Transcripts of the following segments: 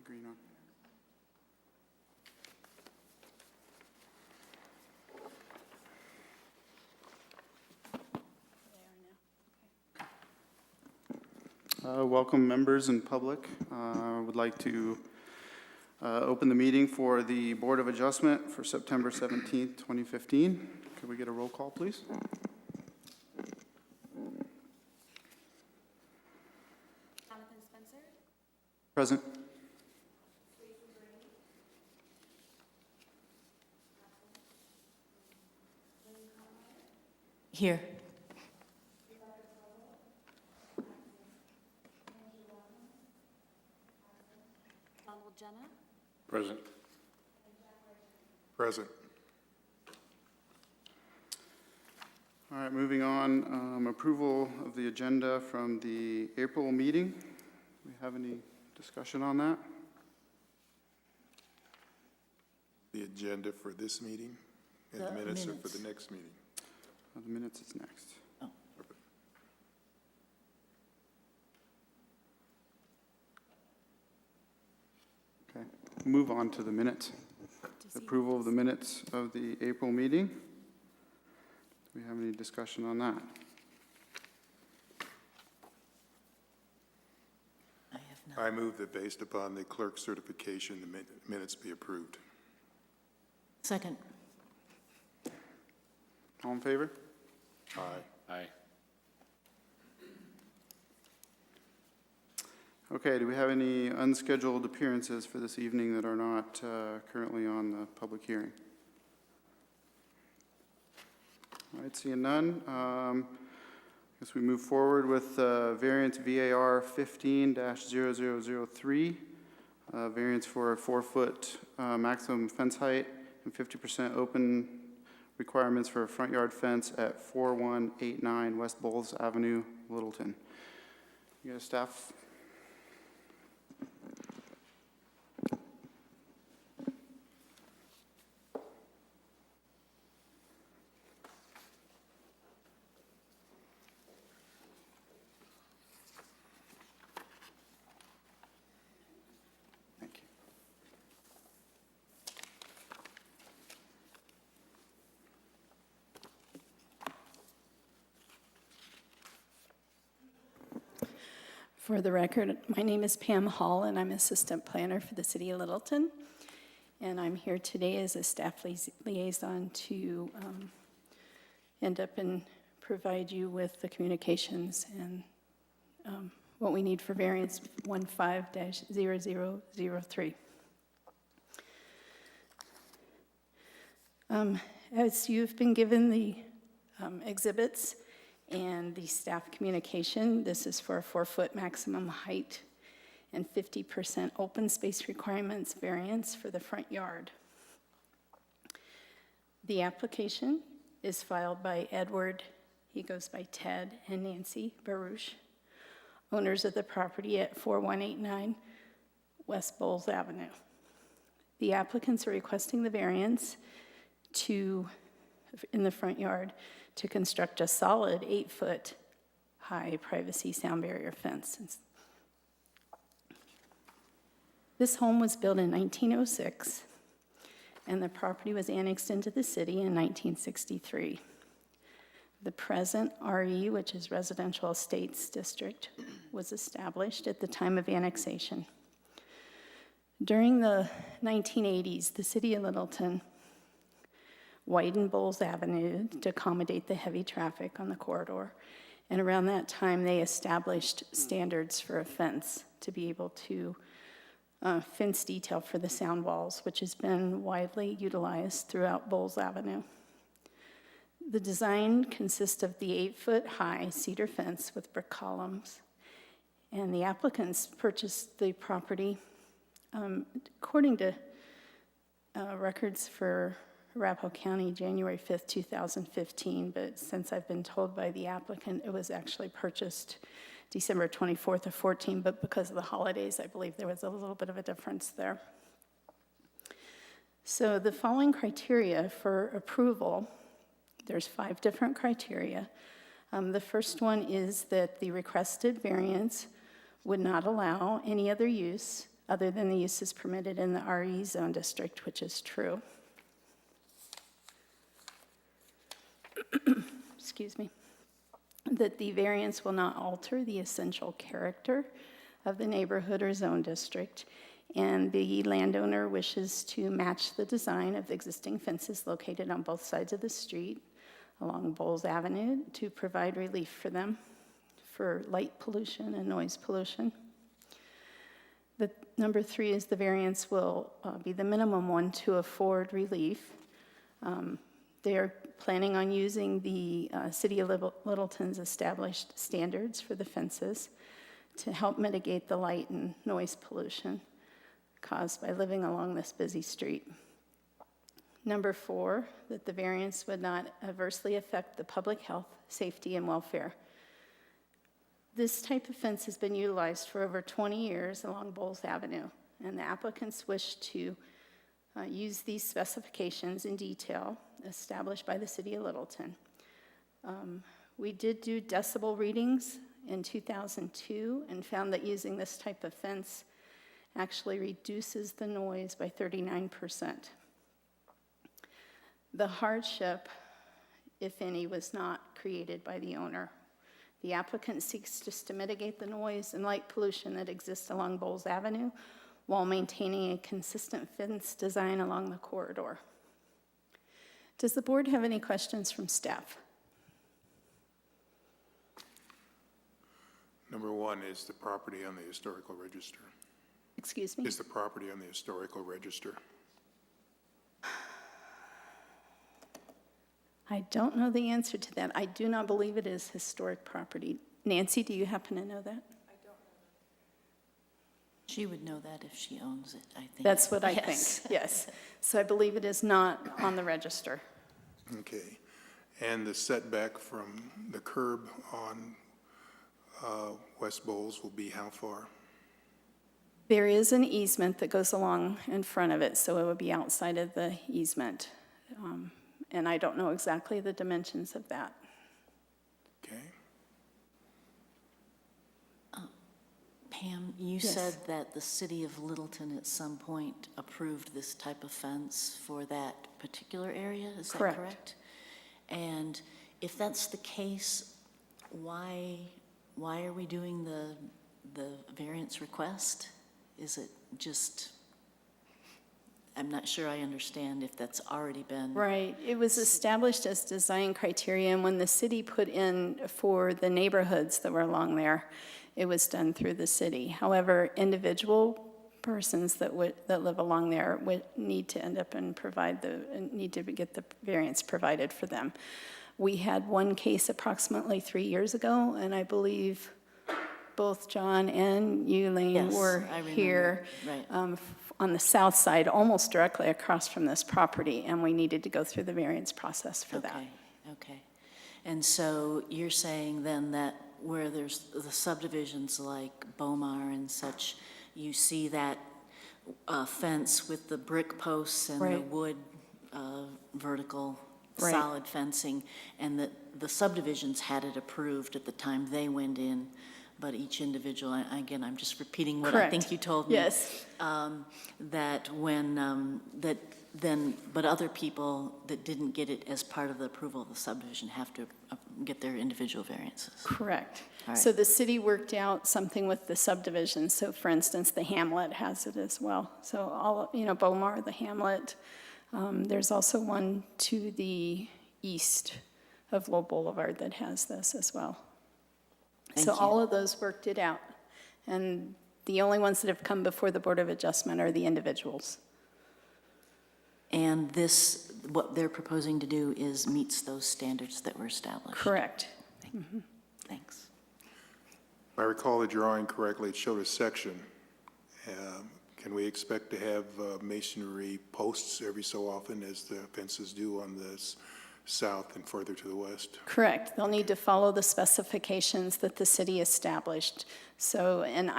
green on. Welcome members and public. I would like to open the meeting for the Board of Adjustment for September 17th, 2015. Could we get a roll call, please? Jonathan Spencer. Present. Here. Donald Jenna. Present. Present. All right, moving on. Approval of the agenda from the April meeting. Do we have any discussion on that? The agenda for this meeting and the minutes are for the next meeting. The minutes is next. Perfect. Okay, move on to the minutes. Approval of the minutes of the April meeting. Do we have any discussion on that? I have not. I move that based upon the clerk's certification, the minutes be approved. Second. All in favor? Aye. Aye. Okay, do we have any unscheduled appearances for this evening that are not currently on the public hearing? All right, seeing none. I guess we move forward with variance VAR 15-0003, variance for a 4-foot maximum fence height and 50% open requirements for a front yard fence at 4189 West Bowles Avenue, Littleton. You got a staff? Thank you. For the record, my name is Pam Hall, and I'm Assistant Planner for the City of Littleton. And I'm here today as a staff liaison to end up and provide you with the communications and what we need for variance 15-0003. As you've been given the exhibits and the staff communication, this is for a 4-foot maximum height and 50% open space requirements variance for the front yard. The application is filed by Edward, he goes by Ted, and Nancy Baruch, owners of the property at 4189 West Bowles Avenue. The applicants are requesting the variance in the front yard to construct a solid 8-foot high privacy sound barrier fence. This home was built in 1906, and the property was annexed into the city in 1963. The present RE, which is Residential Estates District, was established at the time of annexation. During the 1980s, the City of Littleton widened Bowles Avenue to accommodate the heavy traffic on the corridor. And around that time, they established standards for a fence to be able to fence detail for the sound walls, which has been widely utilized throughout Bowles Avenue. The design consists of the 8-foot high cedar fence with brick columns. And the applicants purchased the property according to records for Arapahoe County, January 5th, 2015, but since I've been told by the applicant, it was actually purchased December 24th of 14, but because of the holidays, I believe there was a little bit of a difference there. So the following criteria for approval, there's 5 different criteria. The first one is that the requested variance would not allow any other use other than the uses permitted in the RE zone district, which is true. Excuse me. That the variance will not alter the essential character of the neighborhood or zone district, and the landowner wishes to match the design of the existing fences located on both sides of the street along Bowles Avenue to provide relief for them for light pollution and noise pollution. The number 3 is the variance will be the minimum one to afford relief. They are planning on using the City of Littleton's established standards for the fences to help mitigate the light and noise pollution caused by living along this busy street. Number 4, that the variance would not adversely affect the public health, safety, and welfare. This type of fence has been utilized for over 20 years along Bowles Avenue, and the applicants wish to use these specifications in detail established by the City of Littleton. We did do decibel readings in 2002 and found that using this type of fence actually reduces the noise by 39%. The hardship, if any, was not created by the owner. The applicant seeks just to mitigate the noise and light pollution that exists along Bowles Avenue while maintaining a consistent fence design along the corridor. Does the board have any questions from staff? Number 1 is the property on the historical register. Excuse me? Is the property on the historical register? I don't know the answer to that. I do not believe it is historic property. Nancy, do you happen to know that? She would know that if she owns it, I think. That's what I Yes. think, yes. So I believe it is not on the register. Okay. And the setback from the curb on West Bowles will be how far? There is an easement that goes along in front of it, so it would be outside of the easement. And I don't know exactly the dimensions of that. Okay. Pam, you Yes. said that the City of Littleton at some point approved this type of fence for that particular area, is that Correct. correct? And if that's the case, why are we doing the variance request? Is it just, I'm not sure I understand if that's already been. Right. It was established as design criteria, and when the city put in for the neighborhoods that were along there, it was done through the city. However, individual persons that live along there would need to end up and need to get the variance provided for them. We had one case approximately 3 years ago, and I believe both John and you, Lane, Yes, were I remember. here Right. on the south side, almost directly across from this property, and we needed to go through the variance process for that. Okay. And so you're saying then that where there's the subdivisions like Bomar and such, you see that fence with the brick posts and the Right. wood vertical Right. solid fencing, and that the subdivisions had it approved at the time they went in, but each individual, again, I'm just repeating what I Correct. think you told me. Yes. That when, but other people that didn't get it as part of the approval of the subdivision have to get their individual variances. Correct. All right. So the city worked out something with the subdivision. So for instance, the hamlet has it as well. So all, Bomar, the hamlet. There's also one to the east of Low Boulevard that has this as well. Thank So you. all of those worked it out. And the only ones that have come before the Board of Adjustment are the individuals. And this, what they're proposing to do is meets those standards that were established. Correct. Thanks. If I recall the drawing correctly, it showed a section. Can we expect to have masonry posts every so often as the fences do on the south and further to the west? Correct. They'll need to follow the specifications that the city established. So, and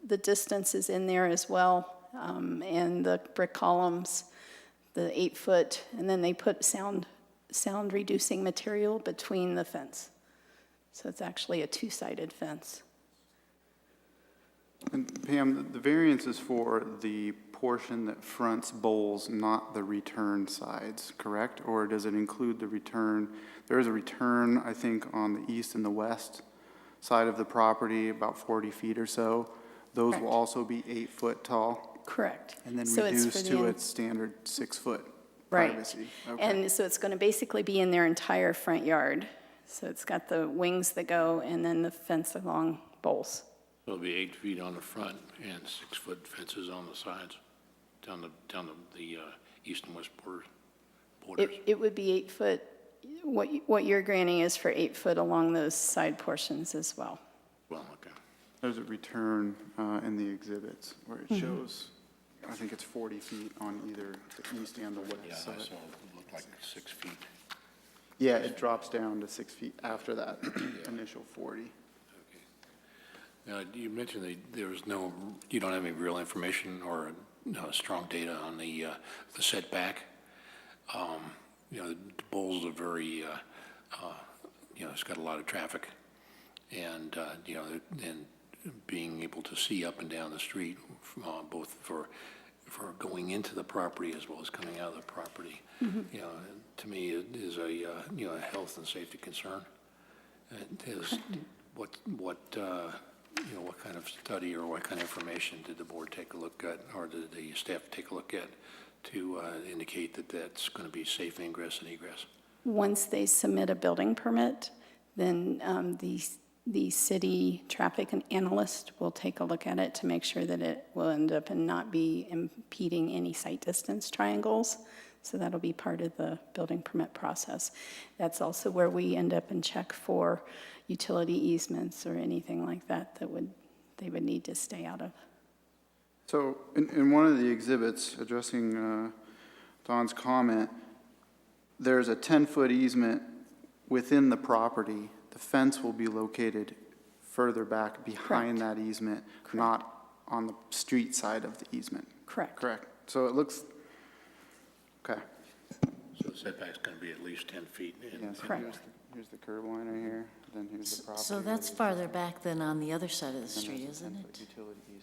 the distance is in there as well, and the brick columns, the 8-foot, and then they put sound reducing material between the fence. So it's actually a 2-sided fence. And Pam, the variance is for the portion that fronts Bowles, not the return sides, correct? Or does it include the return? There is a return, I think, on the east and the west side of the property, about 40 feet or so. Those will Correct. also be 8 foot tall Correct. and then So it's for reduced the to in- its standard 6 foot Right. privacy. Okay. And so it's going to basically be in their entire front yard. So it's got the wings that go and then the fence along Bowles. So it'll be 8 feet on the front and 6-foot fences on the sides, down the east and west borders. It would be 8 foot, what you're granting is for 8 foot along those side portions as well. Well, okay. There's a return in the exhibits where Mm-hmm. it shows, I think it's 40 feet on either the east and the Yeah, west I side. saw it looked like 6 feet. Yeah, it drops down to 6 feet after that initial 40. Okay. Now, you mentioned that there was no, you don't have any real information or strong data on the setback. The Bowles are very, it's got a lot of traffic. And, and being able to see up and down the street, both for going into the property as well as coming out of the property, to me, it is a health and safety concern. It is, what kind of study or what kind of information did the board take a look at, or did the staff take a look at to indicate that that's going to be safe ingress and egress? Once they submit a building permit, then the city traffic analyst will take a look at it to make sure that it will end up and not be impeding any sight distance triangles. So that'll be part of the building permit process. That's also where we end up and check for utility easements or anything like that they would need to stay out of. So in one of the exhibits addressing Don's comment, there's a 10-foot easement within the property. The fence will be located further back behind that easement, not on the street side of the easement. Correct. Correct. So it looks, okay. So the setback's going to be at least 10 feet. Yeah, so Correct. here's the curb line right here, then here's the property. So that's farther back than on the other side of the street, isn't it?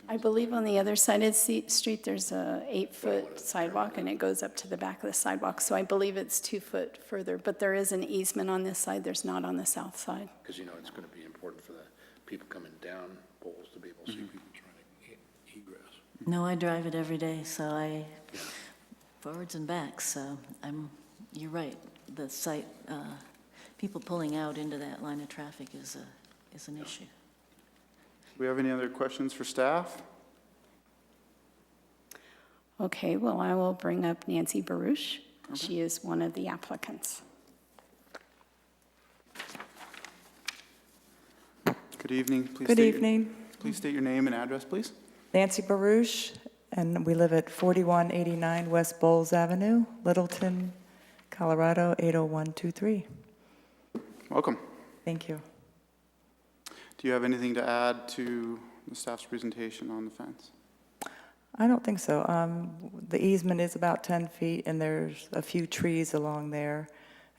I believe on the other side of the street, there's a 8-foot sidewalk, and it goes up to the back of the sidewalk. So I believe it's 2 foot further, but there is an easement on this side. There's not on the south side. Because, it's going to be important for the people coming down Bowles to be able to see people trying to egress. No, I drive it every day, so forwards and backs, so you're right. The site, people pulling out into that line of traffic is an issue. Do we have any other questions for staff? Okay, well, I will bring up Nancy Baruch. She is one of the applicants. Good evening. Good evening. Please state your name and address, please. Nancy Baruch, and we live at 4189 West Bowles Avenue, Littleton, Colorado, 80123. Welcome. Thank you. Do you have anything to add to the staff's presentation on the fence? I don't think so. The easement is about 10 feet, and there's a few trees along there.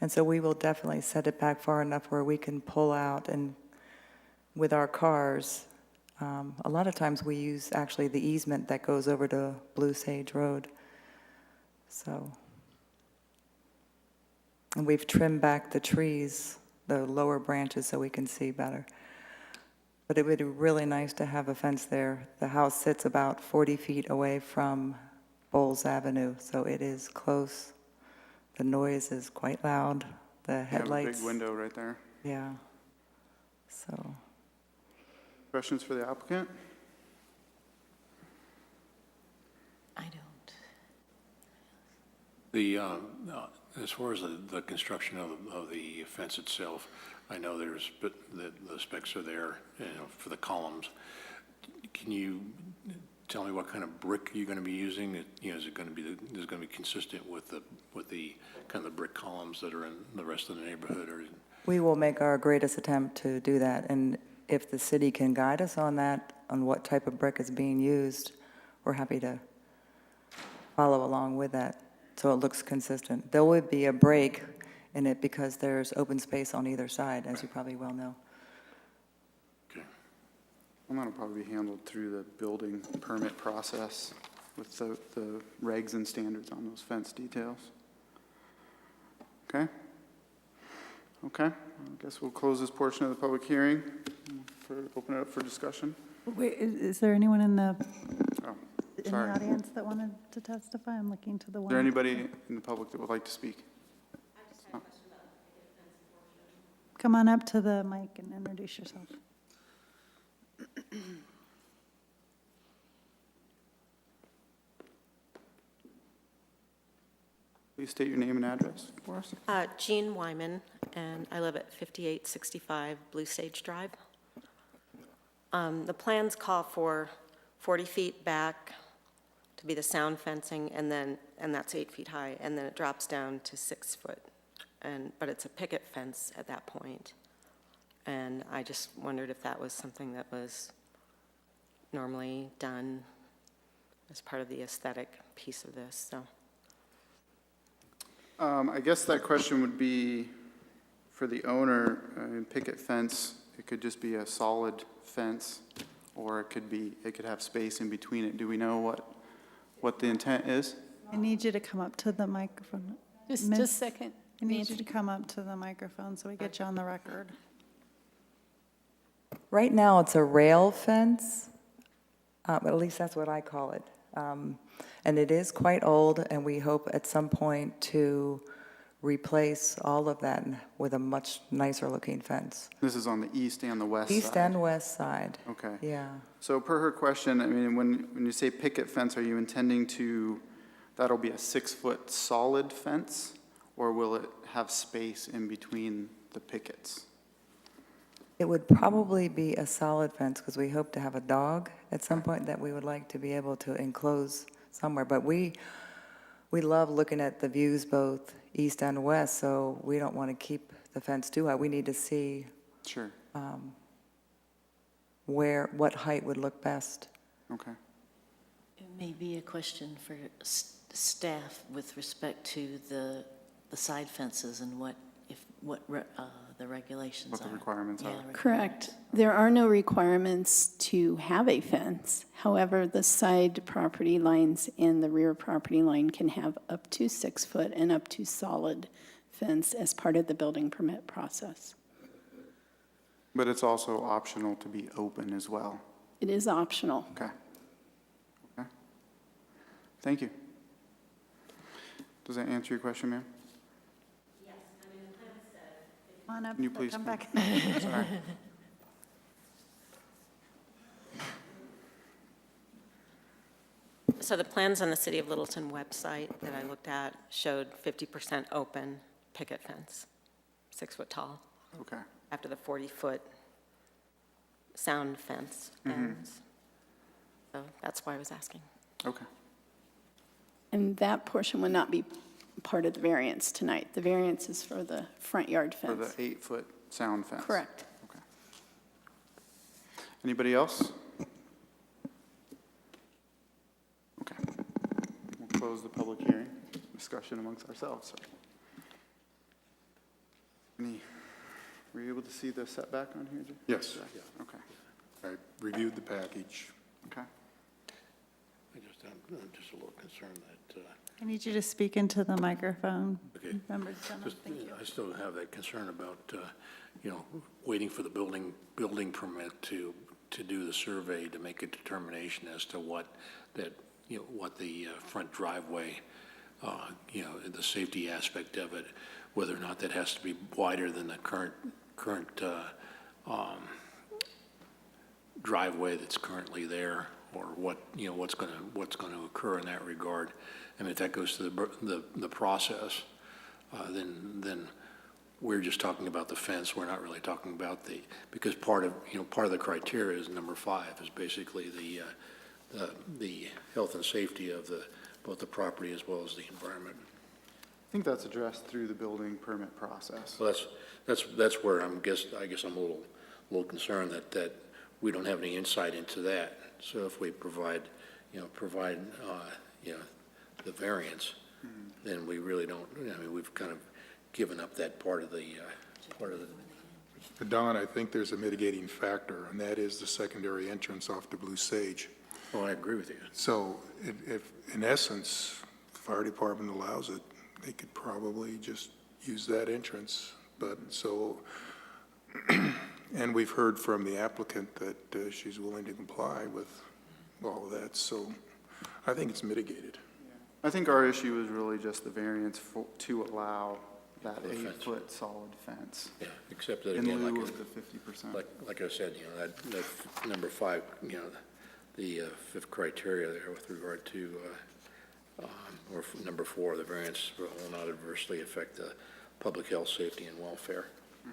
And so we will definitely set it back far enough where we can pull out and with our cars. A lot of times we use actually the easement that goes over to Blue Sage Road. So, and we've trimmed back the trees, the lower branches, so we can see better. But it would be really nice to have a fence there. The house sits about 40 feet away from Bowles Avenue, so it is close. The noise is quite loud, the You have a headlights. big window right there. Yeah, so. Questions for the applicant? I don't. The, as far as the construction of the fence itself, I know but the specs are there, for the columns. Can you tell me what kind of brick you're going to be using? Is it going to be consistent with the kind of the brick columns that are in the rest of the neighborhood, or? We will make our greatest attempt to do that, and if the city can guide us on that, on what type of brick is being used, we're happy to follow along with that, so it looks consistent. There would be a break in it because there's open space on either side, as you probably well know. Okay. And that'll probably be handled through the building permit process with the regs and standards on those fence details. Okay? Okay, I guess we'll close this portion of the public hearing open it up for discussion. Wait, is there anyone in the Oh, in the sorry. audience that wanted to testify? I'm looking to the Is one. there anybody in the public that would like to speak? Come on up to the mic and introduce yourself. Please state your name and address for us. Jean Wyman, and I live at 5865 Blue Sage Drive. The plans call for 40 feet back to be the sound fencing, and that's 8 feet high, and then it drops down to 6 foot. But it's a picket fence at that point. And I just wondered if that was something that was normally done as part of the aesthetic piece of this, so. I guess that question would be for the owner. Picket fence, it could just be a solid fence, or it could have space in between it. Do we know what the intent is? I need you to come up to the microphone. Just Miss, a second. I need you to come up to the microphone so we get you on the record. Right now, it's a rail fence, at least that's what I call it. And it is quite old, and we hope at some point to replace all of that with a much nicer looking fence. This is on the east and the west side. East and west side, Okay. yeah. So per her question, I mean, when you say picket fence, are you intending that'll be a 6-foot solid fence? Or will it have space in between the pickets? It would probably be a solid fence, because we hope to have a dog at some point that we would like to be able to enclose somewhere. But we love looking at the views both east and west, so we don't want to keep the fence too high. We need to see Sure. what height would look best. Okay. It may be a question for staff with respect to the side fences and what the regulations are. What the requirements are. Yeah, the Correct. There are no requirements to have a fence. However, the side property lines and the rear property line can have up to 6 foot and up to solid fence as part of the building permit process. But it's also optional to be open as well. It is optional. Okay. Okay. Thank you. Does that answer your question, ma'am? Come on up, Can you please come come? back. Sorry. So the plans on the City of Littleton website that I looked at showed 50% open picket fence, 6 foot tall, Okay. after the 40-foot sound fence ends. So that's why I was asking. Okay. And that portion would not be part of the variance tonight. The variance is for the front yard For the fence. 8-foot sound fence? Correct. Okay. Anybody else? Okay. We'll close the public hearing, discussion amongst ourselves. Were you able to see the setback on here? Jim? Yes. Okay, I reviewed the package. okay. I'm just a little concerned that, I need you to speak into the microphone. Okay. Members, gentlemen, just, thank you. I still have that concern about, waiting for the building permit to do the survey to make a determination as to what the front driveway, the safety aspect of it, whether or not that has to be wider than the current driveway that's currently there, or what's going to occur in that regard. I mean, if that goes to the process, then we're just talking about the fence. We're not really talking about because part of the criteria is number 5 is basically the health and safety of both the property as well as the environment. I think that's addressed through the building permit process. Well, that's where I guess I'm a little concerned that we don't have any insight into that. So if we provide the variance, then we really don't. I mean, we've kind of given up that part of the Don, I think there's a mitigating factor, and that is the secondary entrance off the Blue Sage. Oh, I agree with you. So if, in essence, the fire department allows it, they could probably just use that entrance. But so, and we've heard from the applicant that she's willing to comply with all of that, so I think it's mitigated. I think our issue is really just the variance to allow that The fence. 8-foot solid fence Yeah, except that in again, lieu like, of the 50%. like I said, you know, that number 5, you know, the fifth criteria there with regard to, or number 4, the variance will not adversely affect the public health, safety, and welfare.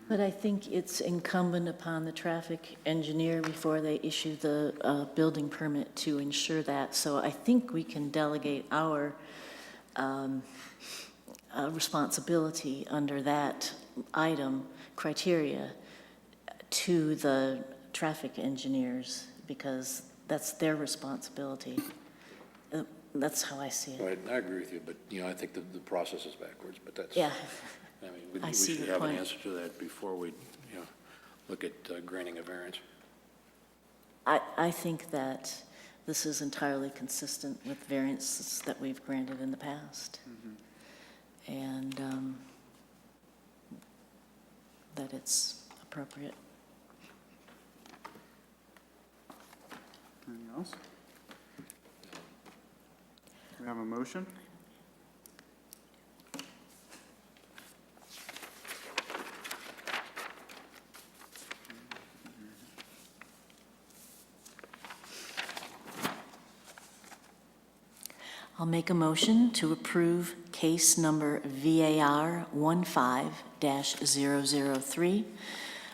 But I think it's incumbent upon the traffic engineer before they issue the building permit to ensure that. So I think we can delegate our responsibility under that item, criteria, to the traffic engineers, because that's their responsibility. That's how I see it. Right, I agree with you, but, you know, I think the process is backwards, but that's. Yeah, I mean, I we see should your have an point. answer to that before we, you know, look at granting a variance. I think that this is entirely consistent with variances that we've granted in the past. And that it's appropriate. Anything else? We have a motion? I'll make a motion to approve case number VAR 15-003,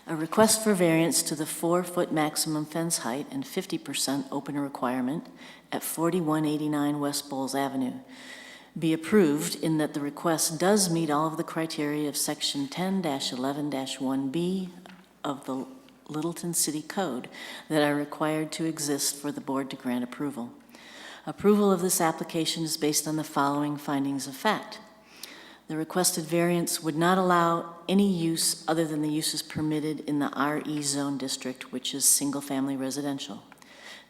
a request for variance to the 4-foot maximum fence height and 50% open requirement at 4189 West Bowles Avenue. Be approved in that the request does meet all of the criteria of Section 10-11-1B of the Littleton City Code that are required to exist for the board to grant approval. Approval of this application is based on the following findings of fact. The requested variance would not allow any use other than the uses permitted in the RE zone district, which is single-family residential.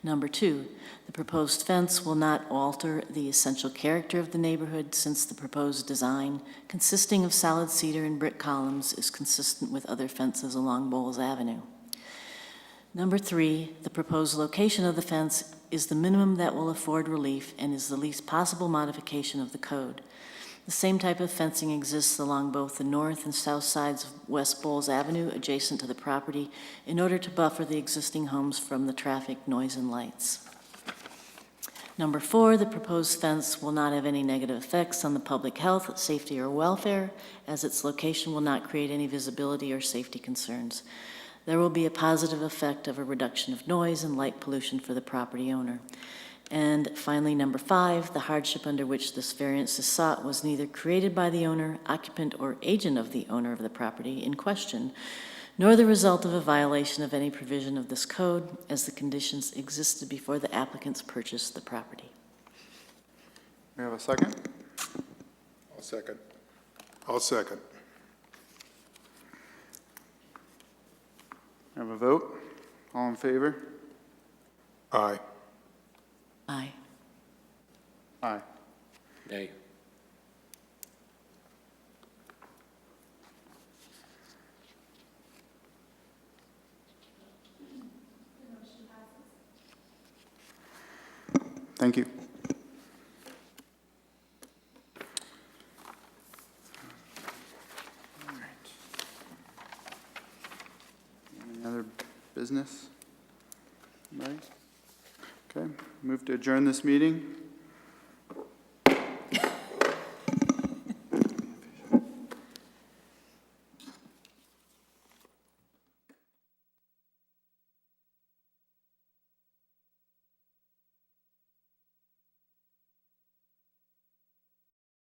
Number 2, the proposed fence will not alter the essential character of the neighborhood since the proposed design, consisting of solid cedar and brick columns, is consistent with other fences along Bowles Avenue. Number 3, the proposed location of the fence is the minimum that will afford relief and is the least possible modification of the code. The same type of fencing exists along both the north and south sides of West Bowles Avenue adjacent to the property in order to buffer the existing homes from the traffic, noise, and lights. Number 4, the proposed fence will not have any negative effects on the public health, safety, or welfare, as its location will not create any visibility or safety concerns. There will be a positive effect of a reduction of noise and light pollution for the property owner. And finally, number 5, the hardship under which this variance is sought was neither created by the owner, occupant, or agent of the owner of the property in question, nor the result of a violation of any provision of this code, as the conditions existed before the applicants purchased the property. We have a second? I'll second. I'll second. We have a vote? All in favor? Aye. Aye. Aye. Nay. Thank you. All right. Any other business? Right? Okay, move to adjourn this meeting.